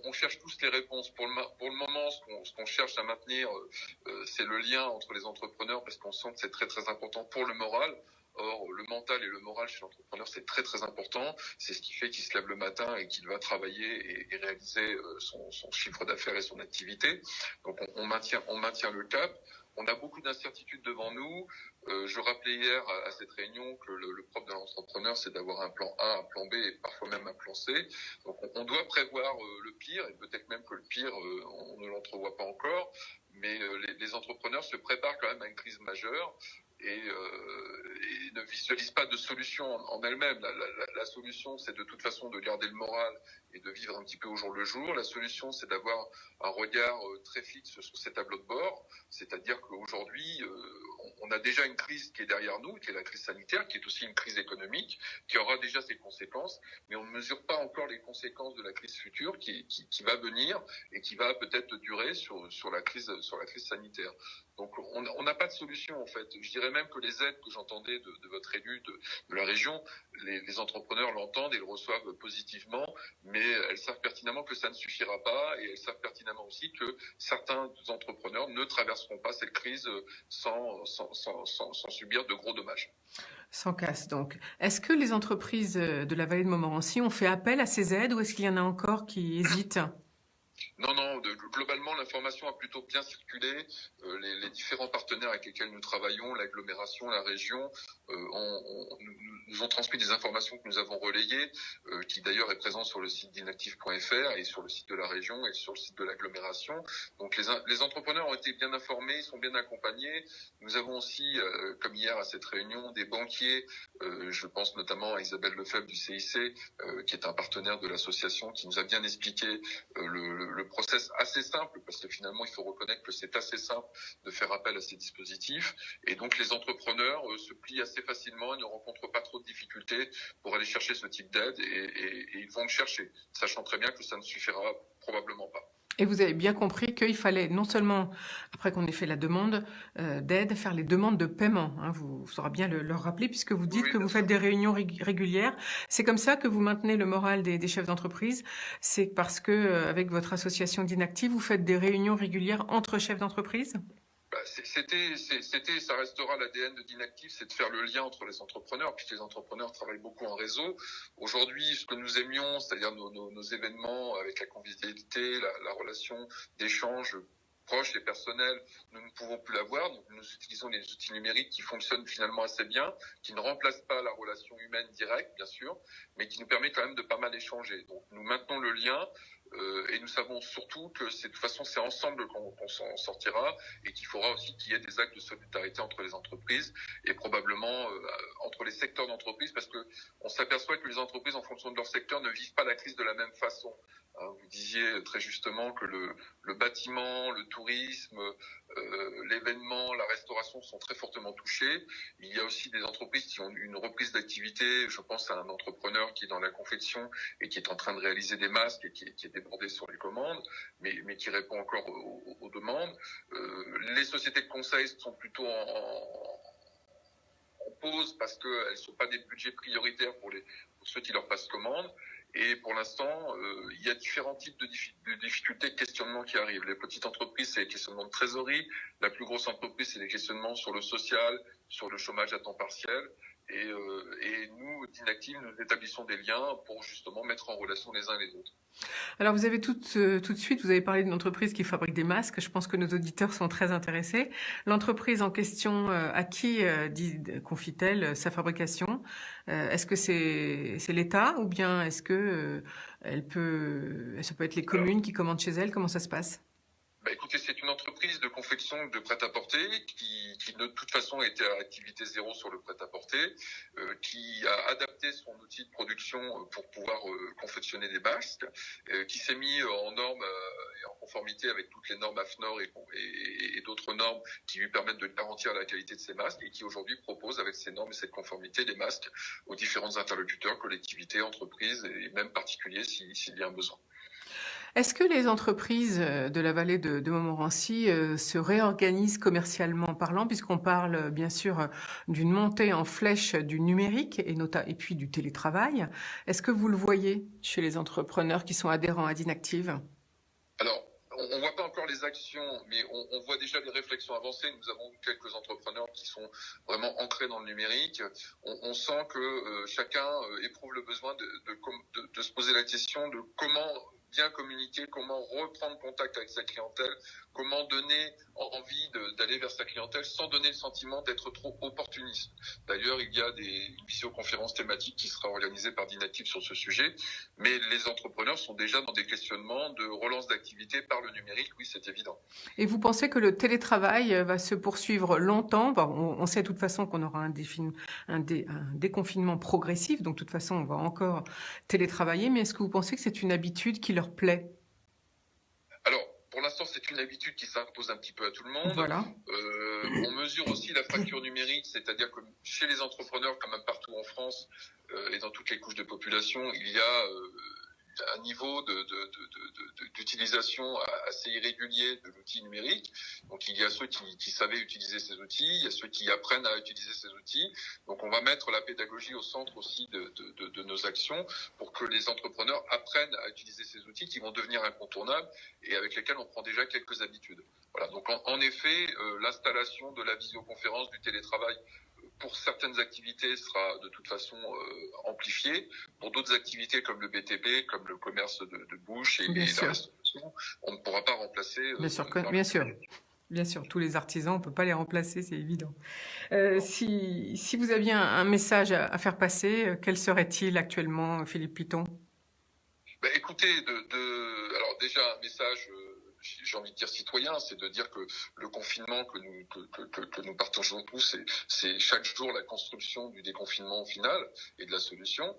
On cherche tous les réponses. Pour le moment, ce qu'on cherche à maintenir, c'est le lien entre les entrepreneurs parce qu'on sent que c'est très très important pour le moral. Or, le mental et le moral chez l'entrepreneur, c'est très très important. C'est ce qui fait qu'il se lève le matin et qu'il va travailler et réaliser son chiffre d'affaires et son activité. Donc, on maintient le cap. On a beaucoup d'incertitudes devant nous. Je rappelais hier à cette réunion que le propre de l'entrepreneur, c'est d'avoir un plan A, un plan B et parfois même un plan C. Donc on doit prévoir le pire et peut-être même que le pire, on ne l'entrevoit pas encore. Mais les entrepreneurs se préparent quand même à une crise majeure et ne visualisent pas de solution en elle-même. La solution, c'est de toute façon de garder le moral et de vivre un petit peu au jour le jour. La solution, c'est d'avoir un regard très fixe sur ces tableaux de bord. C'est-à-dire qu'aujourd'hui, on a déjà une crise qui est derrière nous, qui est la crise sanitaire, qui est aussi une crise économique, qui aura déjà ses conséquences, mais on ne mesure pas encore les conséquences de la crise future qui va venir et qui va peut-être durer sur la crise sanitaire. Donc on n'a pas de solution en fait. Je dirais même que les aides que j'entendais de votre élu de la région, les entrepreneurs l'entendent et le reçoivent positivement, mais elles savent pertinemment que ça ne suffira pas et elles savent pertinemment aussi que certains entrepreneurs ne traverseront pas cette crise sans subir de gros dommages. Sans casse, donc. Est-ce que les entreprises de la vallée de Montmorency ont fait appel à ces aides ou est-ce qu'il y en a encore qui hésitent? Non, globalement, l'information a plutôt bien circulé. Les différents partenaires avec lesquels nous travaillons, l'agglomération, la région, nous ont transmis des informations que nous avons relayées, qui d'ailleurs est présent sur le site dinactive.fr et sur le site de la région et sur le site de l'agglomération. Donc les entrepreneurs ont été bien informés, ils sont bien accompagnés. Nous avons aussi, comme hier à cette réunion, des banquiers, je pense notamment à Isabelle Lefebvre du CIC, qui est un partenaire de l'association, qui nous a bien expliqué le process assez simple, parce que finalement, il faut reconnaître que c'est assez simple de faire appel à ces dispositifs. Et donc, les entrepreneurs se plient assez facilement et ne rencontrent pas trop de difficultés pour aller chercher ce type d'aide et ils vont le chercher, sachant très bien que ça ne suffira probablement pas. Et vous avez bien compris qu'il fallait non seulement, après qu'on ait fait la demande d'aide, faire les demandes de paiement. Hein, vous saurez bien leur rappeler, puisque vous dites que vous faites des réunions régulières. C'est comme ça que vous maintenez le moral des chefs d'entreprise. C'est parce que avec votre association DINActive, vous faites des réunions régulières entre chefs d'entreprise? Ça restera l'ADN de DINActive, c'est de faire le lien entre les entrepreneurs, puisque les entrepreneurs travaillent beaucoup en réseau. Aujourd'hui, ce que nous aimions, c'est-à-dire nos événements avec la convivialité, la relation d'échange proches et personnels, nous ne pouvons plus l'avoir. Donc nous utilisons les outils numériques qui fonctionnent finalement assez bien, qui ne remplacent pas la relation humaine directe, bien sûr, mais qui nous permet quand même de pas mal échanger. Donc nous maintenons le lien et nous savons surtout que de toute façon c'est ensemble qu'on s'en sortira et qu'il faudra aussi qu'il y ait des actes de solidarité entre les entreprises et probablement entre les secteurs d'entreprise, parce que on s'aperçoit que les entreprises en fonction de leur secteur ne vivent pas la crise de la même façon. Vous disiez très justement que le bâtiment, le tourisme, l'événement, la restauration sont très fortement touchés. Il y a aussi des entreprises qui ont une reprise d'activité. Je pense à un entrepreneur qui est dans la confection et qui est en train de réaliser des masques et qui est débordé sur les commandes, mais qui répond encore aux demandes. Les sociétés de conseil sont plutôt en pause parce qu'elles ne sont pas des budgets prioritaires pour ceux qui leur passent commande. Et pour l'instant, il y a différents types de difficultés, de questionnements qui arrivent. Les petites entreprises, c'est les questionnements de trésorerie. La plus grosse entreprise, c'est les questionnements sur le social, sur le chômage à temps partiel. Et nous, d'Inactive, nous établissons des liens pour justement mettre en relation les uns les autres. Alors, vous avez tout de suite, vous avez parlé d'une entreprise qui fabrique des masques. Je pense que nos auditeurs sont très intéressés. L'entreprise en question, à qui confie-t-elle sa fabrication? Est-ce que c'est l'État ou bien est-ce que ça peut être les communes qui commandent chez elle? Comment ça se passe? Écoutez, c'est une entreprise de confection de prêt-à-porter qui de toute façon était à activité zéro sur le prêt-à-porter, qui a adapté son outil de production pour pouvoir confectionner des masques, qui s'est mis en norme et en conformité avec toutes les normes AFNOR et d'autres normes qui lui permettent de garantir la qualité de ces masques et qui aujourd'hui propose avec ces normes et cette conformité des masques aux différents interlocuteurs, collectivités, entreprises et même particuliers s'il y a un besoin. Est-ce que les entreprises de la vallée de Montmorency se réorganisent commercialement parlant, puisqu'on parle bien sûr d'une montée en flèche du numérique et puis du télétravail? Est-ce que vous le voyez chez les entrepreneurs qui sont adhérents à d'Inactive? Alors, on ne voit pas encore les actions, mais on voit déjà des réflexions avancées. Nous avons quelques entrepreneurs qui sont vraiment ancrés dans le numérique. On sent que chacun éprouve le besoin de se poser la question de comment bien communiquer, comment reprendre contact avec sa clientèle, comment donner envie d'aller vers sa clientèle sans donner le sentiment d'être trop opportuniste. D'ailleurs, il y a une visioconférence thématique qui sera organisée par d'Inactive sur ce sujet, mais les entrepreneurs sont déjà dans des questionnements de relance d'activité par le numérique, oui, c'est évident. Et vous pensez que le télétravail va se poursuivre longtemps? On sait de toute façon qu'on aura un déconfinement progressif, donc de toute façon, on va encore télétravailler, mais est-ce que vous pensez que c'est une habitude qui leur plaît? Alors, pour l'instant, c'est une habitude qui s'impose un petit peu à tout le monde. Voilà. On mesure aussi la fracture numérique, c'est-à-dire que chez les entrepreneurs, comme même partout en France et dans toutes les couches de population, il y a un niveau d'utilisation assez irrégulier de l'outil numérique. Donc il y a ceux qui savaient utiliser ces outils, il y a ceux qui apprennent à utiliser ces outils. Donc on va mettre la pédagogie au centre aussi de nos actions pour que les entrepreneurs apprennent à utiliser ces outils qui vont devenir incontournables et avec lesquels on prend déjà quelques habitudes. Voilà. Donc en effet, l'installation de la visioconférence, du télétravail, pour certaines activités sera de toute façon amplifiée. Pour d'autres activités comme le BTP, comme le commerce de bouche et la restauration, on ne pourra pas remplacer. Bien sûr, tous les artisans, on ne peut pas les remplacer, c'est évident. Si vous aviez un message à faire passer, quel serait-il actuellement, Philippe Piton? Écoutez, alors déjà un message, j'ai envie de dire citoyen, c'est de dire que le confinement que nous partageons tous, c'est chaque jour la construction du déconfinement final et de la solution.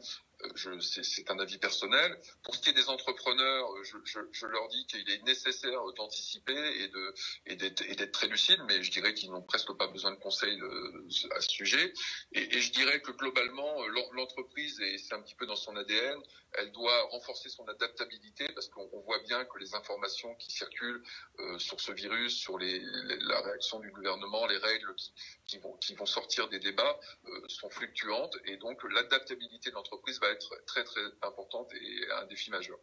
C'est un avis personnel. Pour ce qui est des entrepreneurs, je leur dis qu'il est nécessaire d'anticiper et d'être très lucide, mais je dirais qu'ils n'ont presque pas besoin de conseils à ce sujet. Et je dirais que globalement, l'entreprise, et c'est un petit peu dans son ADN, elle doit renforcer son adaptabilité parce qu'on voit bien que les informations qui circulent sur ce virus, sur la réaction du gouvernement, les règles qui vont sortir des débats sont fluctuantes et donc l'adaptabilité de l'entreprise va être très très importante et un défi majeur.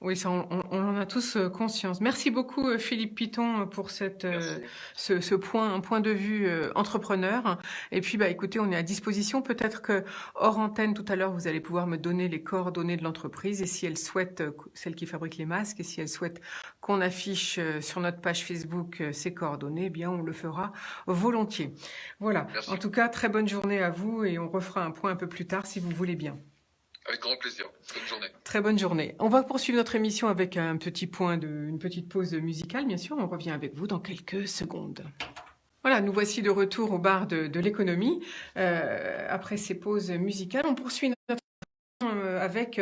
Oui, ça, on en a tous conscience. Merci beaucoup, Philippe Piton, pour ce point de vue entrepreneur. Et puis, écoutez, on est à disposition. Peut-être que hors antenne, tout à l'heure, vous allez pouvoir me donner les coordonnées de l'entreprise. Et si elle souhaite, celle qui fabrique les masques, et si elle souhaite qu'on affiche sur notre page Facebook ses coordonnées, eh bien, on le fera volontiers. Voilà. Merci. En tout cas, très bonne journée à vous et on refera un point un peu plus tard si vous voulez bien. Avec grand plaisir. Bonne journée. Très bonne journée. On va poursuivre notre émission avec une petite pause musicale, bien sûr. On revient avec vous dans quelques secondes. Voilà, nous voici de retour au bar de l'économie. Après ces pauses musicales, on poursuit avec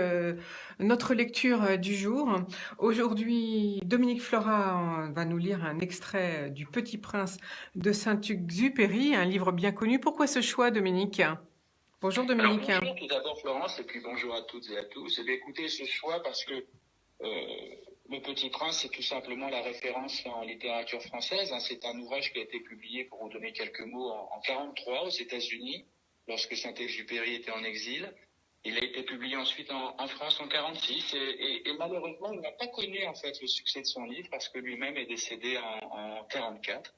notre lecture du jour. Aujourd'hui, Dominique Flora va nous lire un extrait du Petit Prince de Saint-Exupéry, un livre bien connu. Pourquoi ce choix, Dominique ? Bonjour Dominique. Alors, bonjour tout d'abord Florence et puis bonjour à toutes et à tous. Écoutez ce choix parce que Le Petit Prince, c'est tout simplement la référence en littérature française. C'est un ouvrage qui a été publié, pour vous donner quelques mots, en 1943 aux États-Unis, lorsque Saint-Exupéry était en exil. Il a été publié ensuite en France en 1946 et malheureusement, il n'a pas connu en fait le succès de son livre parce que lui-même est décédé en 1944.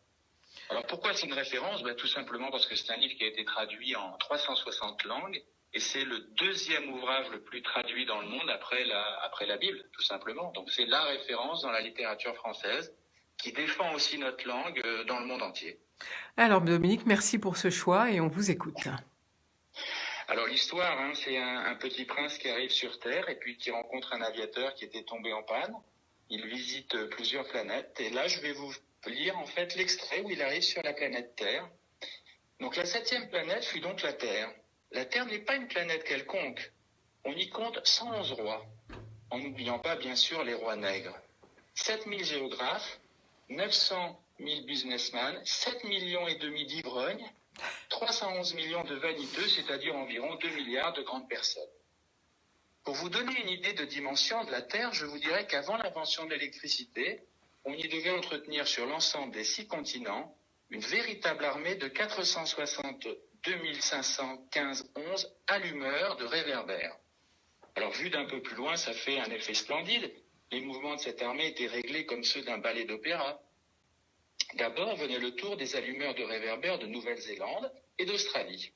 Alors pourquoi c'est une référence ? Tout simplement parce que c'est un livre qui a été traduit en 360 langues et c'est le deuxième ouvrage le plus traduit dans le monde après la Bible, tout simplement. Donc c'est la référence dans la littérature française qui défend aussi notre langue dans le monde entier. Alors Dominique, merci pour ce choix et on vous écoute. Alors l'histoire, c'est un petit prince qui arrive sur Terre et puis qui rencontre un aviateur qui était tombé en panne. Il visite plusieurs planètes et là je vais vous lire en fait l'extrait où il arrive sur la planète Terre. Donc la 7e planète fut donc la Terre. La Terre n'est pas une planète quelconque. On y compte 111 rois, en n'oubliant pas bien sûr les rois nègres. 7000 géographes, 900 000 businessmen, 7,5 millions d'ivrognes, 311 millions de vaniteux, c'est-à-dire environ 2 milliards de grandes personnes. Pour vous donner une idée de dimension de la Terre, je vous dirais qu'avant l'invention de l'électricité, on y devait entretenir sur l'ensemble des 6 continents une véritable armée de 462 515 allumeurs de réverbères. Alors vu d'un peu plus loin, ça fait un effet splendide. Les mouvements de cette armée étaient réglés comme ceux d'un ballet d'opéra. D'abord venait le tour des allumeurs de réverbères de Nouvelle-Zélande et d'Australie.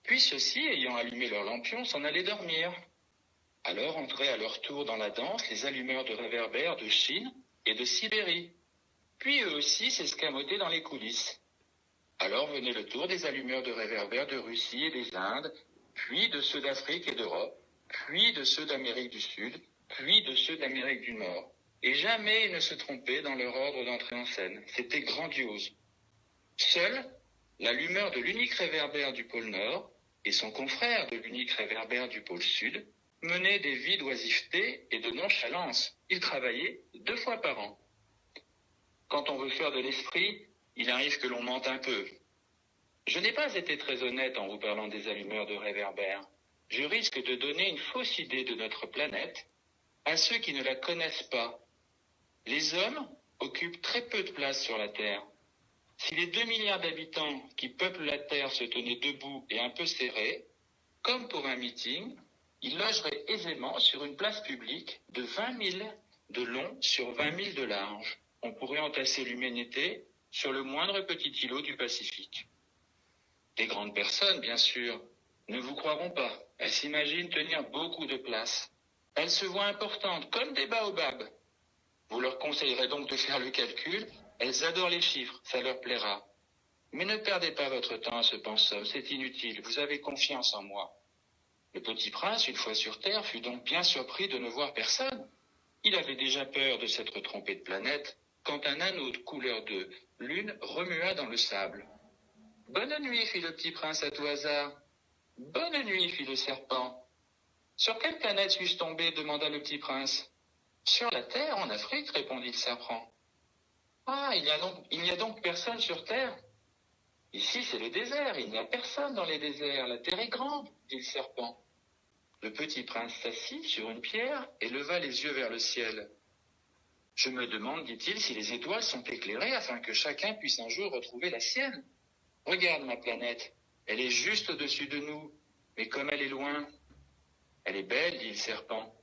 Puis ceux-ci, ayant allumé leurs lampions, s'en allaient dormir. Alors entraient à leur tour dans la danse les allumeurs de réverbères de Chine et de Sibérie. Puis eux aussi s'escamotaient dans les coulisses. Alors venait le tour des allumeurs de réverbères de Russie et des Indes, puis de ceux d'Afrique et d'Europe, puis de ceux d'Amérique du Sud, puis de ceux d'Amérique du Nord. Et jamais ils ne se trompaient dans leur ordre d'entrée en scène. C'était grandiose. Seul, l'allumeur de l'unique réverbère du pôle Nord et son confrère de l'unique réverbère du pôle Sud menaient des vies d'oisiveté et de nonchalance. Ils travaillaient 2 fois par an. Quand on veut faire de l'esprit, il arrive que l'on mente un peu. Je n'ai pas été très honnête en vous parlant des allumeurs de réverbères. Je risque de donner une fausse idée de notre planète à ceux qui ne la connaissent pas. Les hommes occupent très peu de place sur la Terre. Si les 2 milliards d'habitants qui peuplent la Terre se tenaient debout et un peu serrés, comme pour un meeting, ils logeraient aisément sur une place publique de 20 000 de long sur 20 000 de large. On pourrait entasser l'humanité sur le moindre petit îlot du Pacifique. Les grandes personnes, bien sûr, ne vous croiront pas. Elles s'imaginent tenir beaucoup de place. Elles se voient importantes, comme des baobabs. Vous leur conseillerez donc de faire le calcul. Elles adorent les chiffres, ça leur plaira. Mais ne perdez pas votre temps à ce pensum, c'est inutile, vous avez confiance en moi. Le petit prince, une fois sur Terre, fut donc bien surpris de ne voir personne. Il avait déjà peur de s'être trompé de planète quand un anneau de couleur de lune remua dans le sable. « Bonne nuit, fit le petit prince à tout hasard. « Bonne nuit, fit le serpent. « Sur quelle planète suis-je tombé ?» demanda le petit prince. « Sur la Terre, en Afrique, répondit le serpent. « Ah, il n'y a donc personne sur Terre ?»« Ici, c'est le désert, il n'y a personne dans les déserts, la Terre est grande, dit le serpent. » Le petit prince s'assit sur une pierre et leva les yeux vers le ciel. « Je me demande, dit-il, si les étoiles sont éclairées afin que chacun puisse un jour retrouver la sienne. Regarde ma planète, elle est juste au-dessus de nous, mais comme elle est loin. »« Elle est belle, dit le serpent.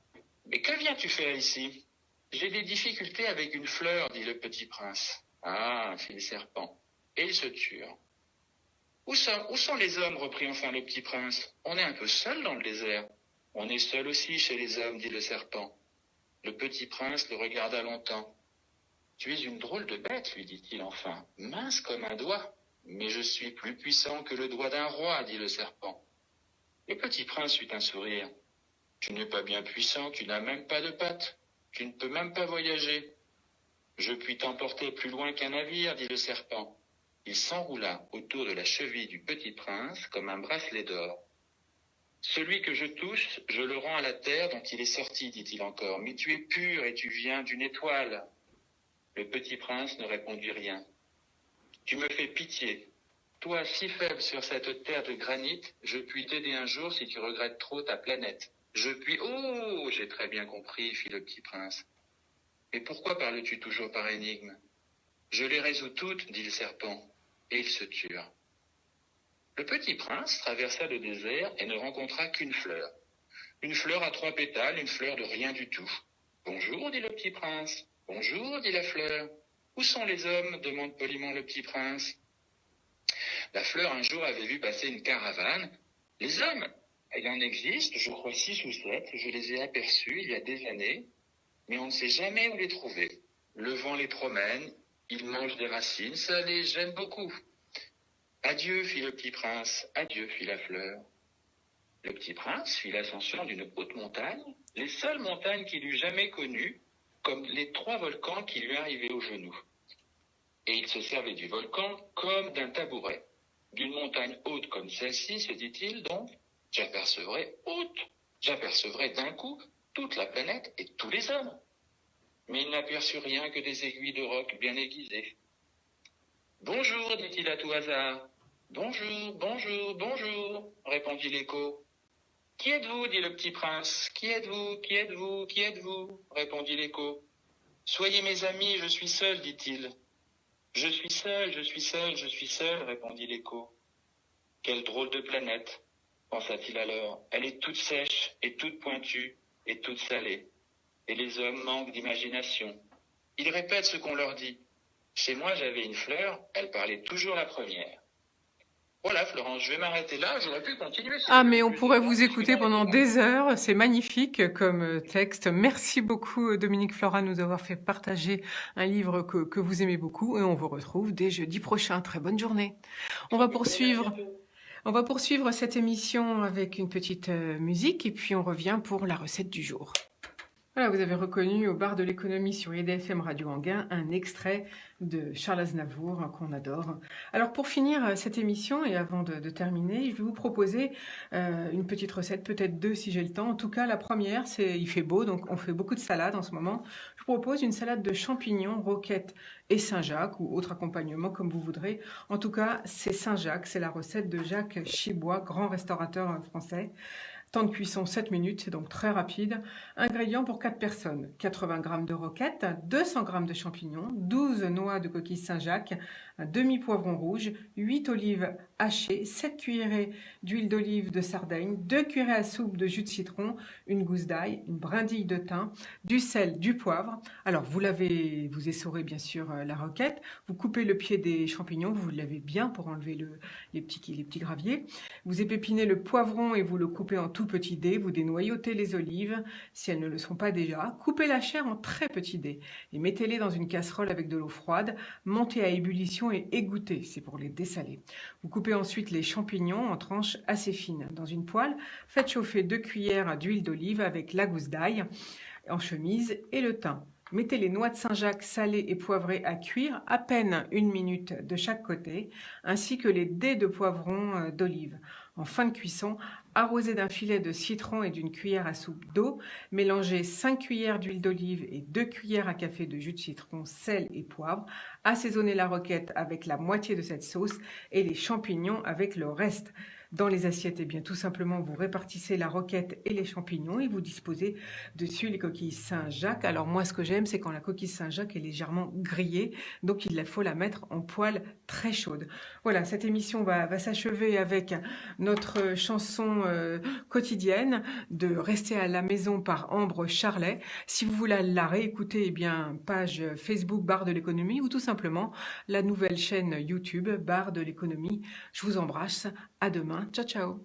Mais que viens-tu faire ici? J'ai des difficultés avec une fleur, dit le petit prince. Ah, fit le serpent, et ils se turent. Où sont les hommes, reprit enfin le petit prince. On est un peu seul dans le désert. On est seul aussi chez les hommes, dit le serpent. Le petit prince le regarda longtemps. Tu es une drôle de bête, lui dit-il enfin, mince comme un doigt. Mais je suis plus puissant que le doigt d'un roi, dit le serpent. Le petit prince eut un sourire. Tu n'es pas bien puissant, tu n'as même pas de pattes. Tu ne peux même pas voyager. Je puis t'emporter plus loin qu'un navire, dit le serpent. Il s'enroula autour de la cheville du petit prince comme un bracelet d'or. Celui que je touche, je le rends à la terre dont il est sorti, dit-il encore. Mais tu es pur et tu viens d'une étoile. Le petit prince ne répondit rien. Tu me fais pitié. Toi, si faible sur cette terre de granit, je puis t'aider un jour si tu regrettes trop ta planète. Je puis... Oh, j'ai très bien compris, fit le petit prince. Mais pourquoi parles-tu toujours par énigme? Je les résous toutes, dit le serpent, et ils se turent. Le petit prince traversa le désert et ne rencontra qu'une fleur. Une fleur à 3 pétales, une fleur de rien du tout. Bonjour, dit le petit prince. Bonjour, dit la fleur. Où sont les hommes? Demande poliment le petit prince. La fleur un jour avait vu passer une caravane. Les hommes, il en existe, je crois 6 ou 7, je les ai aperçus il y a des années, mais on ne sait jamais où les trouver. Le vent les promène, ils mangent des racines, ça les gêne beaucoup. Adieu, fit le petit prince, adieu, fit la fleur. Le petit prince fit l'ascension d'une haute montagne, les seules montagnes qu'il eût jamais connues, comme les 3 volcans qui lui arrivaient aux genoux. Et il se servait du volcan comme d'un tabouret. D'une montagne haute comme celle-ci, se dit-il donc, j'apercevrai d'un coup toute la planète et tous les hommes. Mais il n'aperçut rien que des aiguilles de roc bien aiguisées. Bonjour, dit-il à tout hasard. Bonjour, bonjour, bonjour, répondit l'écho. Qui êtes-vous, dit le petit prince. Qui êtes-vous, qui êtes-vous, qui êtes-vous, répondit l'écho. Soyez mes amis, je suis seul, dit-il. Je suis seul, je suis seul, je suis seul, répondit l'écho. Quelle drôle de planète, pensa-t-il alors. Elle est toute sèche et toute pointue et toute salée. Et les hommes manquent d'imagination. Ils répètent ce qu'on leur dit. Chez moi, j'avais une fleur, elle parlait toujours la première. Voilà, Florence, je vais m'arrêter là, j'aurais pu continuer. Ah, mais on pourrait vous écouter pendant des heures, c'est magnifique comme texte. Merci beaucoup Dominique Florat de nous avoir fait partager un livre que vous aimez beaucoup et on vous retrouve dès jeudi prochain. Très bonne journée. On va poursuivre cette émission avec une petite musique et puis on revient pour la recette du jour. Voilà, vous avez reconnu au bar de l'économie sur IDFM Radio Anguin un extrait de Charles Aznavour qu'on adore. Alors pour finir cette émission et avant de terminer, je vais vous proposer une petite recette, peut-être 2 si j'ai le temps. En tout cas, la première, il fait beau, donc on fait beaucoup de salades en ce moment. Je vous propose une salade de champignons, roquettes et Saint-Jacques ou autre accompagnement comme vous voudrez. En tout cas, c'est Saint-Jacques, c'est la recette de Jacques Chibois, grand restaurateur français. Temps de cuisson 7 minutes, c'est donc très rapide. Ingrédients pour 4 personnes. 80 g de roquettes, 200 g de champignons, 12 noix de coquille Saint-Jacques, un demi-poivron rouge, 8 olives hachées, 7 cuillerées d'huile d'olive de Sardaigne, 2 cuillerées à soupe de jus de citron, une gousse d'ail, une brindille de thym, du sel, du poivre. Alors vous essorez bien sûr la roquette, vous coupez le pied des champignons, vous le lavez bien pour enlever les petits graviers. Vous épépinez le poivron et vous le coupez en tout petits dés, vous dénoyautez les olives si elles ne le sont pas déjà, coupez la chair en très petits dés et mettez-les dans une casserole avec de l'eau froide, montez à ébullition et égouttez, c'est pour les dessaler. Vous coupez ensuite les champignons en tranches assez fines. Dans une poêle, faites chauffer 2 cuillères d'huile d'olive avec la gousse d'ail en chemise et le thym. Mettez les noix de Saint-Jacques salées et poivrées à cuire à peine 1 minute de chaque côté, ainsi que les dés de poivron d'olive. En fin de cuisson, arrosez d'un filet de citron et d'une cuillère à soupe d'eau. Mélangez 5 cuillères d'huile d'olive et 2 cuillères à café de jus de citron, sel et poivre. Assaisonnez la roquette avec la moitié de cette sauce et les champignons avec le reste. dans les assiettes? Eh bien, tout simplement, vous répartissez la roquette et les champignons et vous disposez dessus les coquilles Saint-Jacques. Alors moi, ce que j'aime, c'est quand la coquille Saint-Jacques est légèrement grillée, donc il faut la mettre en poêle très chaude. Voilà, cette émission va s'achever avec notre chanson quotidienne de Rester à la maison par Ambre Charlet. Si vous voulez la réécouter, eh bien, page Facebook Bar de l'économie ou tout simplement la nouvelle chaîne YouTube Bar de l'économie. Je vous embrasse. À demain. Ciao, ciao.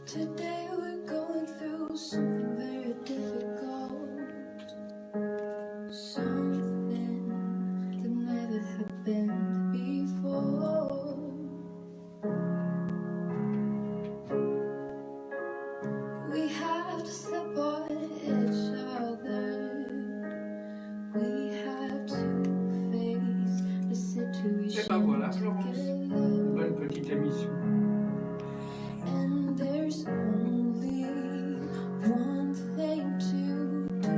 Today we're going through something very difficult, something that never happened before. We have to separate each other. We have to face the situation Et ben voilà, Florence. together. Bonne petite émission. And there's only one thing to do.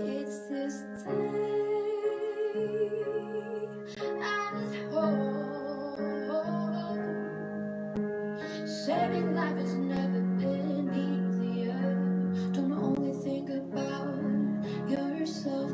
It's to stay at home. Saving life has never been easier. Don't only think about yourself.